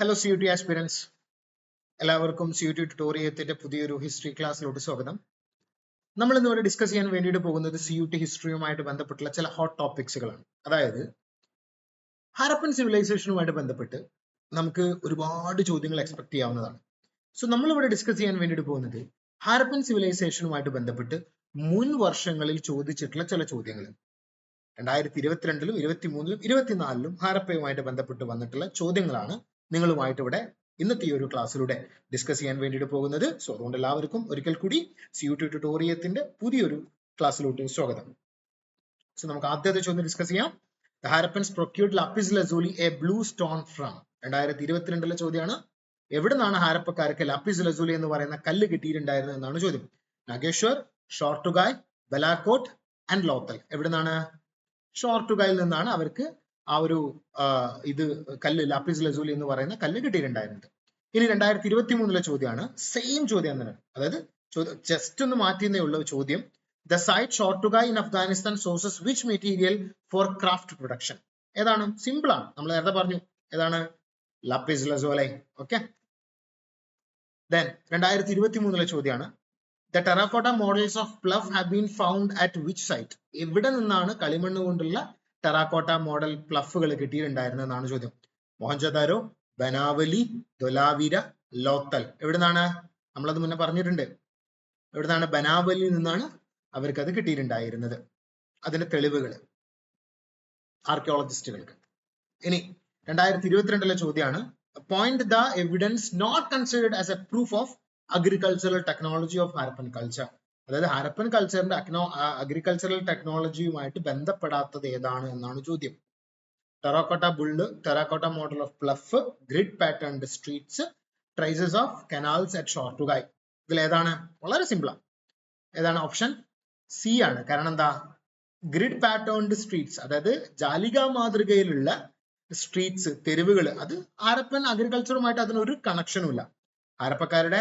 Hello CUT aspirants, എല്ലാവർക്കും CUT ട്യൂട്ടോറിയത്തിന്റെ പുതിയൊരു history ക്ലാസ്സിലോട്ട് സ്വാഗതം. നമ്മൾ ഇന്നിവിടെ ഡിസ്കസ് ചെയ്യാൻ വേണ്ടിയിട്ട് പോകുന്നത് CUT ഹിസ്റ്ററിയുമായിട്ട് ബന്ധപ്പെട്ടുള്ള ചില ഹോട്ട് ടോപ്പിക്സുകളാണ്. അതായത് ഹാരപ്പൻ സിവിലൈസേഷനുമായിട്ട് ബന്ധപ്പെട്ട് നമുക്ക് ഒരുപാട് ചോദ്യങ്ങൾ എക്സ്പെക്ട് ചെയ്യാവുന്നതാണ്. സോ നമ്മളിവിടെ ഡിസ്കസ് ചെയ്യാൻ വേണ്ടിയിട്ട് പോകുന്നത് ഹാരപ്പൻ സിവിലൈസേഷനുമായിട്ട് ബന്ധപ്പെട്ട് മുൻ വർഷങ്ങളിൽ ചോദിച്ചിട്ടുള്ള ചില ചോദ്യങ്ങൾ 2022-ലും 23-ലും 24-ലും ഹാരപ്പയുമായിട്ട് ബന്ധപ്പെട്ട് വന്നിട്ടുള്ള ചോദ്യങ്ങളാണ് നിങ്ങളുമായിട്ട് ഇവിടെ ഇന്നത്തെ ഈ ഒരു ക്ലാസ്സിലൂടെ ഡിസ്കസ് ചെയ്യാൻ വേണ്ടിയിട്ട് പോകുന്നത്. സോ അതുകൊണ്ട് എല്ലാവർക്കും ഒരിക്കൽ കൂടി CUT ട്യൂട്ടോറിയത്തിന്റെ പുതിയൊരു ക്ലാസ്സിലോട്ട് സ്വാഗതം. സോ നമുക്ക് ആദ്യത്തെ ചോദ്യം ഡിസ്കസ് ചെയ്യാം. The Harappans procured lapis lazuli, a blue stone from. 2022-ലെ ചോദ്യമാണ്. എവിടെ നിന്നാണ് ഹാരപ്പക്കാർക്ക് ലാപ്പിസ് ലസൂലി എന്ന് പറയുന്ന കല്ല് കിട്ടിയിട്ടുണ്ടായിരുന്നത് എന്നാണ് ചോദ്യം. നാഗേശ്വർ, ഷോർട്ടുഗായ്, ബലാക്കോട്ട് ആൻഡ് ലോത്തൽ. എവിടെ നിന്നാണ്? ഷോർട്ടുഗായിൽ നിന്നാണ് അവർക്ക് ആ ഒരു ഇത് കല്ല് ലാപ്പിസ് ലസൂലി എന്ന് പറയുന്ന കല്ല് കിട്ടിയിട്ടുണ്ടായിരുന്നത്. ഇനി 2023-ലെ ചോദ്യമാണ്. സെയിം ചോദ്യം തന്നെ, അതായത് ജസ്റ്റ് ഒന്ന് മാറ്റിയെന്നേ ഉള്ള ചോദ്യം. The site Shortugai in Afghanistan sources which material for craft production? ഏതാണ്? സിമ്പിൾ ആണ്, നമ്മൾ നേരത്തെ പറഞ്ഞു. ഏതാണ്? Lapis lazuli. ഓക്കെ. Then 2023-ലെ ചോദ്യമാണ്. The terracotta models of Pluff have been found at which site? എവിടെ നിന്നാണ് കളിമണ്ണ് കൊണ്ടുള്ള ടെറാക്കോട്ട മോഡൽ പ്ലഫുകൾ കിട്ടിയിട്ടുണ്ടായിരുന്നതെന്നാണ് ചോദ്യം. മോഹൻജദാരോ, ബനാവലി, ധൊലാവിര, ലോത്തൽ. എവിടെ നിന്നാണ്? നമ്മളത് മുന്നേ പറഞ്ഞിട്ടുണ്ട്. എവിടെ നിന്നാണ്? ബനാവലിയിൽ നിന്നാണ് അവർക്ക് അത് കിട്ടിയിട്ടുണ്ടായിരുന്നത്. അതിന്റെ തെളിവുകൾ ആർക്കിയോളജിസ്റ്റുകൾക്ക്. ഇനി 2022-ലെ ചോദ്യമാണ്. Point the evidence not considered as a proof of agricultural technology of Harappan culture. അതായത് ഹാരപ്പൻ കൾച്ചറിന്റെ അഗ്രികൾച്ചറൽ ടെക്നോളജിയുമായിട്ട് ബന്ധപ്പെടാത്തത് ഏതാണ് എന്നാണ് ചോദ്യം. Terracotta bull, terracotta model of plough, grid patterned streets, traces of canals at Shortugai. ഇതിൽ ഏതാണ്? വളരെ സിമ്പിളാണ്. ഏതാണ്? ഓപ്ഷൻ സി ആണ്. കാരണം എന്താ? ഗ്രിഡ് പാറ്റേൺഡ് സ്ട്രീറ്റ്സ്, അതായത് ജാലിക മാതൃകയിലുള്ള സ്ട്രീറ്റ്സ്, തെരുവുകൾ, അത് ഹാരപ്പൻ അഗ്രികൾച്ചറുമായിട്ട് അതിനൊരു കണക്ഷനും ഇല്ല. ഹാരപ്പക്കാരുടെ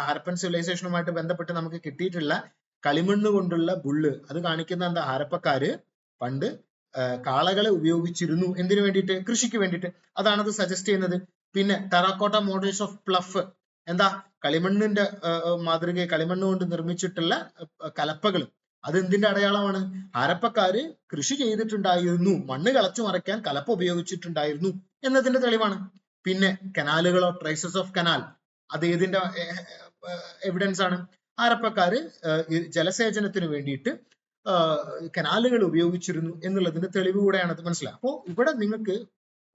ഹാരപ്പൻ സിവിലൈസേഷനുമായിട്ട് ബന്ധപ്പെട്ട് നമുക്ക് കിട്ടിയിട്ടുള്ള കളിമണ്ണ് കൊണ്ടുള്ള ബുള്ള് അത് കാണിക്കുന്ന എന്താ? ഹാരപ്പക്കാര് പണ്ട് കാളകളെ ഉപയോഗിച്ചിരുന്നു. എന്തിനു വേണ്ടിയിട്ട്? കൃഷിക്ക് വേണ്ടിയിട്ട്. അതാണ് അത് സജസ്റ്റ് ചെയ്യുന്നത്. പിന്നെ ടെറാക്കോട്ട മോഡൽസ് ഓഫ് പ്ലഫ്, എന്താ? കളിമണ്ണിന്റെ മാതൃക, കളിമണ്ണ് കൊണ്ട് നിർമ്മിച്ചിട്ടുള്ള കലപ്പകൾ, അത് എന്തിന്റെ അടയാളമാണ്? ഹാരപ്പക്കാര് കൃഷി ചെയ്തിട്ടുണ്ടായിരുന്നു, മണ്ണ് കളച്ചു മറയ്ക്കാൻ കലപ്പ ഉപയോഗിച്ചിട്ടുണ്ടായിരുന്നു എന്നതിന്റെ തെളിവാണ്. പിന്നെ കനാലുകളോ, ട്രേസസ് ഓഫ് കനാൽ, അത് ഏതിന്റെ എവിഡൻസ് ആണ്? ഹാരപ്പക്കാര് ജലസേചനത്തിന് വേണ്ടിയിട്ട് കനാലുകൾ ഉപയോഗിച്ചിരുന്നു എന്നുള്ളതിന്റെ തെളിവ് കൂടെയാണ്. അത് മനസ്സിലാക്കുക. അപ്പോൾ ഇവിടെ നിങ്ങൾക്ക്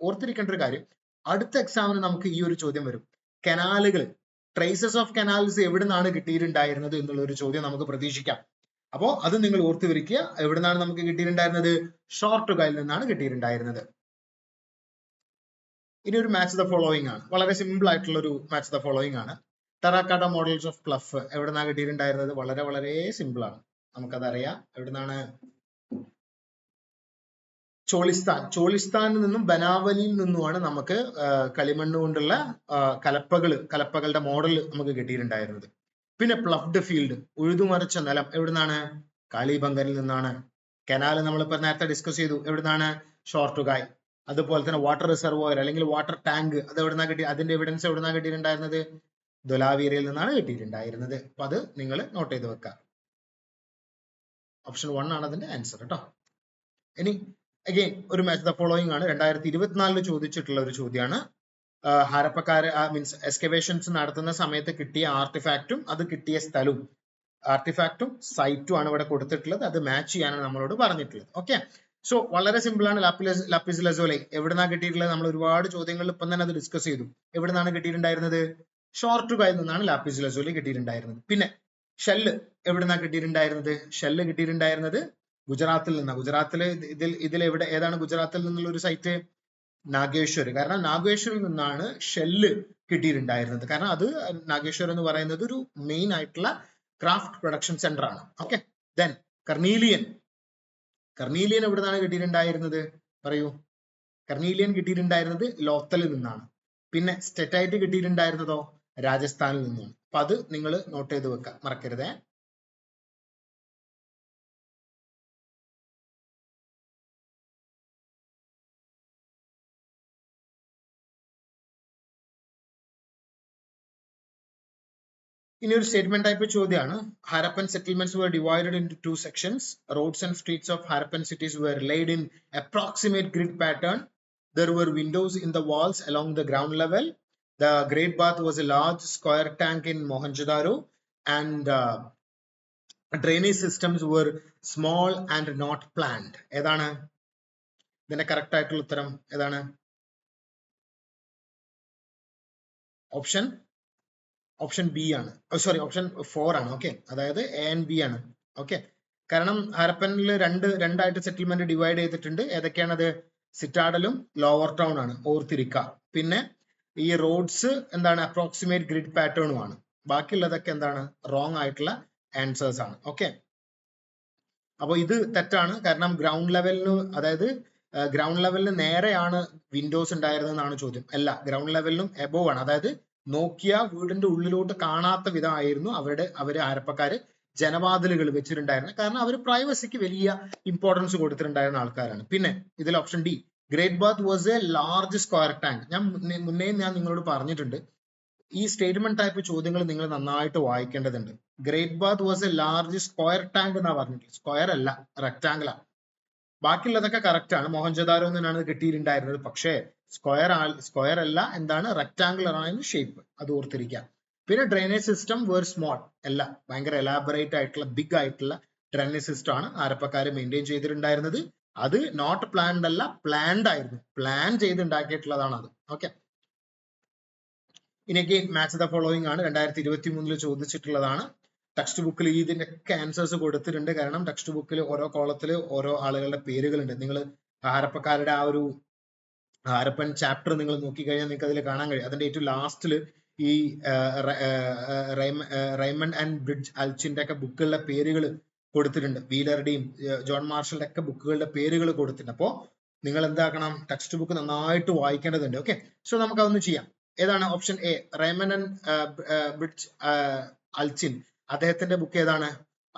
ഓർത്തിരിക്കേണ്ട ഒരു കാര്യം, അടുത്ത എക്സാമിന് നമുക്ക് ഈ ഒരു ചോദ്യം വരും. കനാലുകൾ, ട്രേസസ് ഓഫ് കനാൽസ് എവിടെ നിന്നാണ് കിട്ടിയിട്ടുണ്ടായിരുന്നത് എന്നുള്ള ഒരു ചോദ്യം നമുക്ക് പ്രതീക്ഷിക്കാം. അപ്പോ അത് നിങ്ങൾ ഓർത്തു വെക്കുക. എവിടെ നിന്നാണ് നമുക്ക് കിട്ടിയിട്ടുണ്ടായിരുന്നത്? ഷോർട്ടുഗായിൽ നിന്നാണ് കിട്ടിയിട്ടുണ്ടായിരുന്നത്. ഇനി ഒരു മാച്ച് ദ ഫോളോയിങ് ആണ്. വളരെ സിമ്പിൾ ആയിട്ടുള്ള ഒരു മാച്ച് ദ ഫോളോയിങ് ആണ്. ടെറാക്കോട്ട മോഡൽസ് ഓഫ് പ്ലഫ് എവിടെ നിന്നാണ് കിട്ടിയിട്ടുണ്ടായിരുന്നത്? വളരെ വളരെ സിമ്പിൾ ആണ്, നമുക്കതറിയാം. എവിടെ നിന്നാണ്? ചോളിസ്ഥാനിൽ നിന്നും ബനാവലിയിൽ നിന്നുമാണ് നമുക്ക് കളിമണ്ണ് കൊണ്ടുള്ള കലപ്പകളുടെ മോഡൽ നമുക്ക് കിട്ടിയിട്ടുണ്ടായിരുന്നത്. പിന്നെ പ്ലഫ്ഡ് ഫീൽഡ്, ഉഴുതുമറിച്ച നിലം, എവിടുന്നാണ്? കാളിബംഗനിൽ നിന്നാണ്. കനാല് നമ്മളിപ്പോ നേരത്തെ ഡിസ്കസ് ചെയ്തു. എവിടുന്നാണ്? ഷോർട്ടുഗായ്. അതുപോലെ തന്നെ വാട്ടർ റിസർവോയർ അല്ലെങ്കിൽ വാട്ടർ ടാങ്ക്, അത് എവിടുന്നാ കിട്ടി? അതിന്റെ എവിഡൻസ് എവിടുന്നാ കിട്ടിയിട്ടുണ്ടായിരുന്നത്? ധൊലാവീരയിൽ നിന്നാണ് കിട്ടിയിട്ടുണ്ടായിരുന്നത്. അപ്പൊ അത് നിങ്ങൾ നോട്ട് ചെയ്ത് വെക്കുക. ഓപ്ഷൻ 1 ആണ് അതിന്റെ ആൻസർ കേട്ടോ. ഇനി അഗെയിൻ ഒരു മാച്ച് ദ ഫോളോയിങ് ആണ്. 2024 ചോദിച്ചിട്ടുള്ള ഒരു ചോദ്യമാണ്. ഹാരപ്പക്കാര് മീൻസ് എക്സ്കവേഷൻസ് നടത്തുന്ന സമയത്ത് കിട്ടിയ ആർട്ടിഫാക്റ്റും അത് കിട്ടിയ സ്ഥലവും, ആർട്ടിഫാക്റ്റും സൈറ്റും ആണ് ഇവിടെ കൊടുത്തിട്ടുള്ളത്. അത് മാച്ച് ചെയ്യാനാണ് നമ്മളോട് പറഞ്ഞിട്ടുള്ളത്. ഓക്കെ. സോ വളരെ സിമ്പിൾ ആണ്. ലാപ്പിസ് ലസൂലി എവിടുന്നാണ് കിട്ടിയിട്ടുള്ളത്? നമ്മൾ ഒരുപാട് ചോദ്യങ്ങളിൽ ഇപ്പം തന്നെ അത് ഡിസ്കസ് ചെയ്തു. എവിടുന്നാണ് കിട്ടിയിട്ടുണ്ടായിരുന്നത്? ഷോർട്ടുഗായിൽ നിന്നാണ് ലാപ്പിസ് ലസൂലി കിട്ടിയിട്ടുണ്ടായിരുന്നത്. പിന്നെ ഷെല്ല് എവിടുന്നാണ് കിട്ടിയിട്ടുണ്ടായിരുന്നത്? ഷെല്ല് കിട്ടിയിട്ടുണ്ടായിരുന്നത് ഗുജറാത്തിൽ നിന്നാണ്. ഗുജറാത്തില് ഇതിൽ എവിടെ, ഏതാണ് ഗുജറാത്തിൽ നിന്നുള്ള ഒരു സൈറ്റ്? നാഗേശ്വർ. കാരണം നാഗേശ്വറിൽ നിന്നാണ് ഷെല്ല് കിട്ടിയിട്ടുണ്ടായിരുന്നത്. കാരണം അത് നാഗേശ്വർ എന്ന് പറയുന്നത് ഒരു മെയിൻ ആയിട്ടുള്ള ക്രാഫ്റ്റ് പ്രൊഡക്ഷൻ സെന്റർ ആണ്. ഓക്കെ. ദെൻ കർണീലിയൻ എവിടെ നിന്നാണ് കിട്ടിയിട്ടുണ്ടായിരുന്നത്? പറയൂ. കർണീലിയൻ കിട്ടിയിട്ടുണ്ടായിരുന്നത് ലോത്തലിൽ നിന്നാണ്. പിന്നെ സ്റ്റെറ്റൈറ്റ് കിട്ടിയിട്ടുണ്ടായിരുന്നതോ? രാജസ്ഥാനിൽ നിന്നാണ്. അപ്പൊ അത് നിങ്ങൾ നോട്ട് ചെയ്ത് വെക്കുക, മറക്കരുതേ. ഇനി ഒരു സ്റ്റേറ്റ്മെന്റ് ടൈപ്പ് ചോദ്യമാണ്. Harappan settlements were divided into two sections. Roads and streets of Harappan cities were laid in approximate grid pattern. There were windows in the walls along the ground level. The Great Bath was a large square tank in Mohenjo-daro, and drainage systems were small and not planned. ഏതാണ് ഇതിന്റെ correct ആയിട്ടുള്ള ഉത്തരം? ഏതാണ്? Option B ആണ്. Sorry, option 4 ആണ്. Okay, അതായത് A and B ആണ്. Okay, കാരണം ഹാരപ്പനിൽ രണ്ടായിട്ട് സെറ്റിൽമെന്റ് ഡിവൈഡ് ചെയ്തിട്ടുണ്ട്. ഏതൊക്കെയാണത്? സിറ്റാഡലും ലോവർ ടൗൺ ആണ്, ഓർത്തിരിക്കുക. പിന്നെ ഈ റോഡ്സ് എന്താണ്? അപ്രോക്സിമേറ്റ് ഗ്രിഡ് പാറ്റേണും ആണ്. ബാക്കിയുള്ളതൊക്കെ എന്താണ്? റോങ് ആയിട്ടുള്ള ആൻസേഴ്സ് ആണ്. ഓക്കെ, അപ്പോൾ ഇത് തെറ്റാണ്. കാരണം ഗ്രൗണ്ട് ലെവലിന്, അതായത് ഗ്രൗണ്ട് ലെവലിന് നേരെയാണ് വിൻഡോസ് ഉണ്ടായിരുന്നതെന്നാണ് ചോദ്യം. അല്ല, ഗ്രൗണ്ട് ലെവലിനും എബോവ് ആണ്. അതായത് നോക്കിയ വീടിന്റെ ഉള്ളിലോട്ട് കാണാത്ത വിധമായിരുന്നു അവര് ആരപ്പക്കാര് ജനവാതിലുകൾ വെച്ചിട്ടുണ്ടായിരുന്നത്. കാരണം അവർ പ്രൈവസിക്ക് വലിയ ഇമ്പോർട്ടൻസ് കൊടുത്തിട്ടുണ്ടായിരുന്ന ആൾക്കാരാണ്. പിന്നെ ഇതിൽ option D, great bath was a large square tank. ഞാൻ നിങ്ങളോട് പറഞ്ഞിട്ടുണ്ട്, ഈ സ്റ്റേറ്റ്മെന്റ് ടൈപ്പ് ചോദ്യങ്ങൾ നിങ്ങൾ നന്നായിട്ട് വായിക്കേണ്ടതുണ്ട്. Great bath was a large square tank എന്നാ പറഞ്ഞിട്ടുള്ളത്. സ്ക്വയർ അല്ല, റെക്ടാങ്കിൾ ആണ്. ബാക്കിയുള്ളതൊക്കെ കറക്റ്റ് ആണ്. മോഹൻജോദാരോ എന്നാണ് കിട്ടിയിട്ടുണ്ടായിരുന്നത്. പക്ഷേ സ്ക്വയർ അല്ല, എന്താണ്? റെക്ടാങ്കുലർ ആണ് ഷേപ്പ്. അത് ഓർത്തിരിക്കാം. പിന്നെ ഡ്രെയിനേജ് സിസ്റ്റം വേർ സ്മോൾ. അല്ല, ഭയങ്കര എലാബറേറ്റ് ആയിട്ടുള്ള ബിഗ് ആയിട്ടുള്ള ഡ്രെയിനേജ് സിസ്റ്റം ആണ് ആരപ്പക്കാര് മെയിൻറ്റെയിൻ ചെയ്തിട്ടുണ്ടായിരുന്നത്. അത് നോട്ട് പ്ലാൻഡ് അല്ല, പ്ലാൻഡ് ആയിരുന്നു. പ്ലാൻ ചെയ്ത് ഉണ്ടാക്കിയിട്ടുള്ളതാണ് അത്. ഓക്കെ, ഇനിയൊക്കെ മാച്ച് ദ ഫോളോയിങ് ആണ്. 2023 ചോദിച്ചിട്ടുള്ളതാണ്. ടെക്സ്റ്റ് ബുക്കിൽ ഇതിന്റെ ഒക്കെ ആൻസേഴ്സ് കൊടുത്തിട്ടുണ്ട്. കാരണം ടെക്സ്റ്റ് ബുക്കിൽ ഓരോ കോളത്തിൽ ഓരോ ആളുകളുടെ പേരുകളുണ്ട്. നിങ്ങൾ ഹാരപ്പക്കാരുടെ ആ ഒരു ഹാരപ്പൻ ചാപ്റ്റർ നിങ്ങൾ നോക്കിക്കഴിഞ്ഞാൽ നിങ്ങൾക്ക് അതിൽ കാണാൻ കഴിയും. അതിന്റെ ഏറ്റവും ലാസ്റ്റിൽ ഈ റൈമണ്ട് ആൻഡ് ബ്രിഡ്ജ് അൽച്ചിന്റെ ഒക്കെ ബുക്കുകളുടെ പേരുകൾ കൊടുത്തിട്ടുണ്ട്. വീലറുടെയും ജോൺ മാർഷലിന്റെ ഒക്കെ ബുക്കുകളുടെ പേരുകൾ കൊടുത്തിട്ടുണ്ട്. അപ്പോൾ നിങ്ങൾ എന്താക്കണം? ടെക്സ്റ്റ് ബുക്ക് നന്നായിട്ട് വായിക്കേണ്ടതുണ്ട്. ഓക്കെ, സോ നമുക്ക് അതൊന്ന് ചെയ്യാം. ഏതാണ്? Option A, Raymond and Bridget Allchin. അദ്ദേഹത്തിന്റെ ബുക്ക് ഏതാണ്?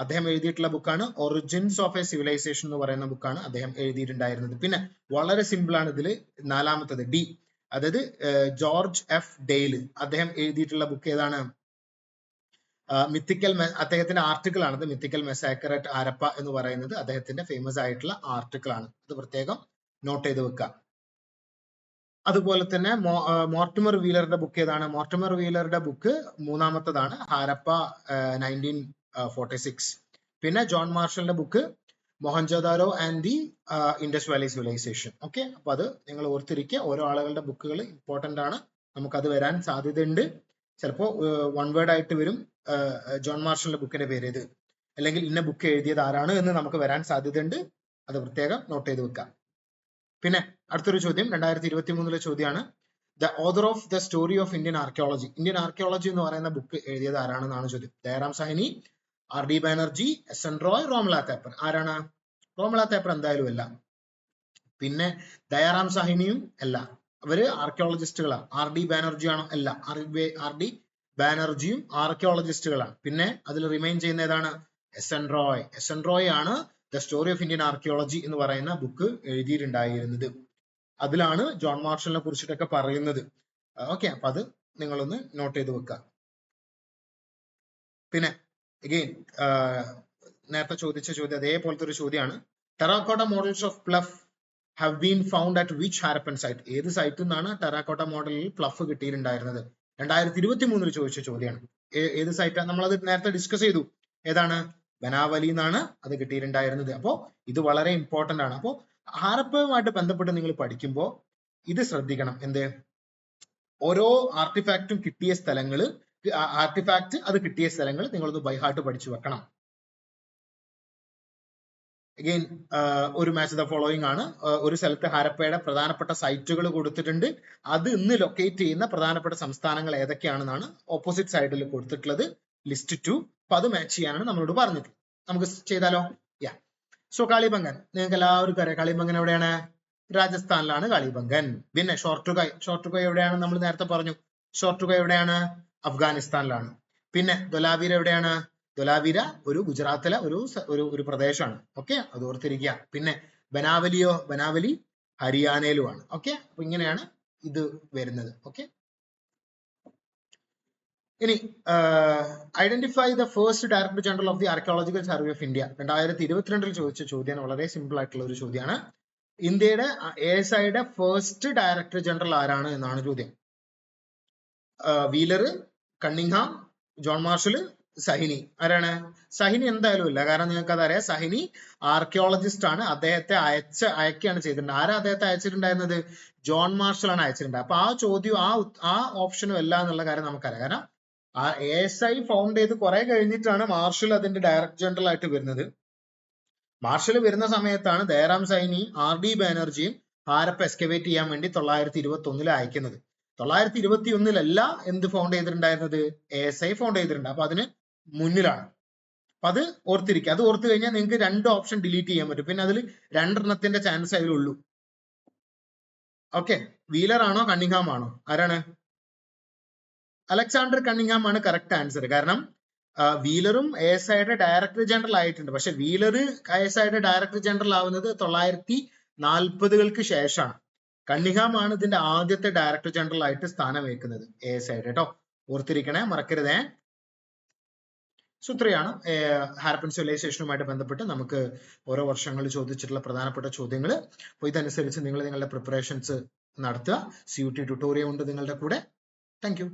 അദ്ദേഹം എഴുതിയിട്ടുള്ള ബുക്കാണ് ഒറിജിൻസ് ഓഫ് എ സിവിലൈസേഷൻ എന്ന് പറയുന്ന ബുക്കാണ് അദ്ദേഹം എഴുതിയിട്ടുണ്ടായിരുന്നത്. പിന്നെ വളരെ സിമ്പിൾ ആണ് ഇതിൽ നാലാമത്തത് ഡി, അതായത് ജോർജ് എഫ് ഡെയ്ല്. അദ്ദേഹം എഴുതിയിട്ടുള്ള ബുക്ക് ഏതാണ്? മിത്തിക്കൽ, അദ്ദേഹത്തിന്റെ ആർട്ടിക്കിൾ ആണത്. മിത്തിക്കൽ മെസാക്കർ അറ്റ് ഹാരപ്പ എന്ന് പറയുന്നത് അദ്ദേഹത്തിന്റെ ഫേമസ് ആയിട്ടുള്ള ആർട്ടിക്കിൾ ആണ്. അത് പ്രത്യേകം നോട്ട് ചെയ്ത് വെക്കുക. അതുപോലെ തന്നെ മോർട്ടിമർ വീലറുടെ ബുക്ക് ഏതാണ്? മോർട്ടിമർ വീലറുടെ ബുക്ക് മൂന്നാമത്തതാണ്, ഹാരപ്പ 1946. പിന്നെ ജോൺ മാർഷലിന്റെ book Mohenjodaro and the Indus valley civilization. Okay, അപ്പൊ അത് നിങ്ങൾ ഓർത്തിരിക്കുക. ഓരോ ആളുകളുടെ ബുക്കുകൾ ഇമ്പോർട്ടന്റ് ആണ്. നമുക്കത് വരാൻ സാധ്യതയുണ്ട്. ചിലപ്പോൾ വൺ വേർഡ് ആയിട്ട് വരും. ജോൺ മാർഷലിന്റെ ബുക്കിന്റെ പേര് ഇത്, അല്ലെങ്കിൽ ഇന്ന ബുക്ക് എഴുതിയത് ആരാണ് എന്ന് നമുക്ക് വരാൻ സാധ്യതയുണ്ട്. അത് പ്രത്യേകം നോട്ട് ചെയ്ത് വെക്കാം. പിന്നെ അടുത്തൊരു ചോദ്യം 2023 ചോദ്യമാണ്. The author of the story of Indian archaeology. Indian archaeology എന്ന് പറയുന്ന ബുക്ക് എഴുതിയത് ആരാണെന്നാണ് ചോദ്യം. Dayaram Sahni, R D Banerji, S N Roy, Romila Thapar. ആരാണ്? റോമല തേപ്പർ എന്തായാലും അല്ല. പിന്നെ ദയാറാം സാഹ്നിയും അല്ല. അവര് ആർക്കിയോളജിസ്റ്റുകളാണ്. ആർ ഡി ബാനർജി ആണോ? അല്ല. ആർ ഡി ബാനർജിയും ആർക്കിയോളജിസ്റ്റുകളാണ്. പിന്നെ അതിൽ റിമൈൻ ചെയ്യുന്ന ഏതാണ്? S N Roy. S N Roy ആണ് the story of Indian archaeology എന്ന് പറയുന്ന ബുക്ക് എഴുതിയിട്ടുണ്ടായിരുന്നത്. അതിലാണ് ജോൺ മാർഷലിനെ കുറിച്ചിട്ടൊക്കെ പറയുന്നത്. ഓക്കെ, അപ്പൊ അത് നിങ്ങളൊന്ന് നോട്ട് ചെയ്ത് വെക്കുക. പിന്നെ അഗെയിൻ നേരത്തെ ചോദിച്ച ചോദ്യം അതേപോലത്തെ ഒരു ചോദ്യമാണ്. Terracotta models of plough have been found at which Harappan site. ഏത് സൈറ്റിൽ നിന്നാണ് ടെറാക്കോട്ട മോഡലിൽ പ്ലഫ് കിട്ടിയിട്ടുണ്ടായിരുന്നത്? 2023 ചോദിച്ച ചോദ്യമാണ്. ഏത് സൈറ്റാണ്? നമ്മളത് നേരത്തെ ഡിസ്കസ് ചെയ്തു. ഏതാണ്? ബനാവലി എന്നാണ് അത് കിട്ടിയിട്ടുണ്ടായിരുന്നത്. അപ്പോൾ ഇത് വളരെ ഇമ്പോർട്ടന്റ് ആണ്. അപ്പോൾ ഹാരപ്പയുമായിട്ട് ബന്ധപ്പെട്ട് നിങ്ങൾ പഠിക്കുമ്പോൾ ഇത് ശ്രദ്ധിക്കണം. എന്ത്? ഓരോ ആർട്ടിഫാക്റ്റും കിട്ടിയ സ്ഥലങ്ങൾ, അത് കിട്ടിയ സ്ഥലങ്ങൾ നിങ്ങളൊന്ന് ബൈ ഹാർട്ട് പഠിച്ചു വെക്കണം. അഗെയിൻ ഒരു മാച്ച് ദ ഫോളോയിങ് ആണ്. ഒരു സ്ഥലത്ത് ഹാരപ്പയുടെ പ്രധാനപ്പെട്ട സൈറ്റുകൾ കൊടുത്തിട്ടുണ്ട്. അത് ഇന്ന് ലൊക്കേറ്റ് ചെയ്യുന്ന പ്രധാനപ്പെട്ട സംസ്ഥാനങ്ങൾ ഏതൊക്കെയാണെന്നാണ് ഓപ്പോസിറ്റ് സൈഡിൽ കൊടുത്തിട്ടുള്ളത്. ലിസ്റ്റ് 2. അപ്പൊ അത് മാച്ച് ചെയ്യാനാണ് നമ്മളോട് പറഞ്ഞിട്ടുള്ളത്. നമുക്ക് ചെയ്താലോ? യാ. സോ കാളിബംഗൻ നിങ്ങൾക്ക് എല്ലാവർക്കും അറിയാം. കാളിബംഗൻ എവിടെയാണ്? രാജസ്ഥാനിലാണ് കാളിബംഗൻ. പിന്നെ ഷോർട്ടുകൈ എവിടെയാണ്? നമ്മൾ നേരത്തെ പറഞ്ഞു. ഷോർട്ടുകൈ എവിടെയാണ്? അഫ്ഗാനിസ്ഥാനിലാണ്. പിന്നെ ധൊലാവീര എവിടെയാണ്? ധൊലാവീര ഒരു ഗുജറാത്തിലെ ഒരു പ്രദേശമാണ്. ഓക്കെ, അത് ഓർത്തിരിക്കുക. പിന്നെ ബനാവലിയോ? ബനാവലി ഹരിയാനയിലുമാണ്. ഓക്കെ, അപ്പൊ ഇങ്ങനെയാണ് ഇത് വരുന്നത്. ഓക്കെ, ഇനി identify the first director general of the archaeological survey of India 2022 ചോദിച്ച ചോദ്യമാണ്. വളരെ സിമ്പിൾ ആയിട്ടുള്ള ഒരു ചോദ്യമാണ്. ഇന്ത്യയുടെ ASIയുടെ ഫസ്റ്റ് ഡയറക്ടർ ജനറൽ ആരാണ് എന്നാണ് ചോദ്യം. Wheeler, Cunningham, John Marshall, Sahni. ആരാണ്? സഹിനി എന്തായാലും ഇല്ല, കാരണം നിങ്ങൾക്ക് അതറിയാം, സഹിനി ആർക്കിയോളജിസ്റ്റ് ആണ്. അദ്ദേഹത്തെ അയക്കുകയാണ് ചെയ്തിട്ടുണ്ട്. ആരാ അദ്ദേഹത്തെ അയച്ചിട്ടുണ്ടായിരുന്നത്? ജോൺ മാർഷൽ ആണ് അയച്ചിട്ടുണ്ട്. അപ്പൊ ആ ചോദ്യം ആ ഓപ്ഷനും അല്ല എന്നുള്ള കാര്യം നമുക്കറിയാം. കാരണം ആ ASI ഫൗണ്ട് ചെയ്ത് കുറെ കഴിഞ്ഞിട്ടാണ് മാർഷൽ അതിന്റെ ഡയറക്ടർ ജനറൽ ആയിട്ട് വരുന്നത്. മാർഷൽ വരുന്ന സമയത്താണ് ദയറാം സൈനി, RD ബാനർജിയും ഹാരപ്പ എക്സ്കവേറ്റ് ചെയ്യാൻ വേണ്ടി 921 അയക്കുന്നത്. 921 എന്ത് ഫൗണ്ട് ചെയ്തിട്ടുണ്ടായിരുന്നത്? ASI ഫൗണ്ട് ചെയ്തിട്ടുണ്ട്. അപ്പൊ അതിന് മുന്നിലാണ്. അപ്പൊ അത് ഓർത്തിരിക്കുക. അത് ഓർത്തു കഴിഞ്ഞാൽ നിങ്ങൾക്ക് 2 ഓപ്ഷൻ ഡിലീറ്റ് ചെയ്യാൻ പറ്റും. പിന്നെ അതിൽ 2 എണ്ണത്തിന്റെ ചാൻസ് അതിലുള്ളൂ. ഓക്കെ, വീലർ ആണോ കണ്ണിങ്ഹാം ആണോ? ആരാണ്? അലക്സാണ്ടർ കണ്ണിങ്ഹാം ആണ് കറക്റ്റ് ആൻസർ. കാരണം വീലറും ASIയുടെ ഡയറക്ടർ ജനറൽ ആയിട്ടുണ്ട്. പക്ഷെ വീലർ ASIയുടെ ഡയറക്ടർ ജനറൽ ആവുന്നത് 940-കൾക്ക് ശേഷമാണ്. കണ്ണിങ്ഹാം ആണ് ഇതിന്റെ ആദ്യത്തെ ഡയറക്ടർ ജനറൽ ആയിട്ട് സ്ഥാനം വയ്ക്കുന്നത് ASIയുടെ. കേട്ടോ, ഓർത്തിരിക്കണേ, മറക്കരുതേ. ഇത്രയാണ് ഹാരപ്പൻ സിവിലൈസേഷനുമായിട്ട് ബന്ധപ്പെട്ട് നമുക്ക് ഓരോ വർഷങ്ങളിൽ ചോദിച്ചിട്ടുള്ള പ്രധാനപ്പെട്ട ചോദ്യങ്ങൾ. അപ്പോൾ ഇതനുസരിച്ച് നിങ്ങൾ നിങ്ങളുടെ പ്രിപ്പറേഷൻസ് നടത്തുക. CUT ട്യൂട്ടോറിയൽ ഉണ്ട് നിങ്ങളുടെ കൂടെ. Thank you.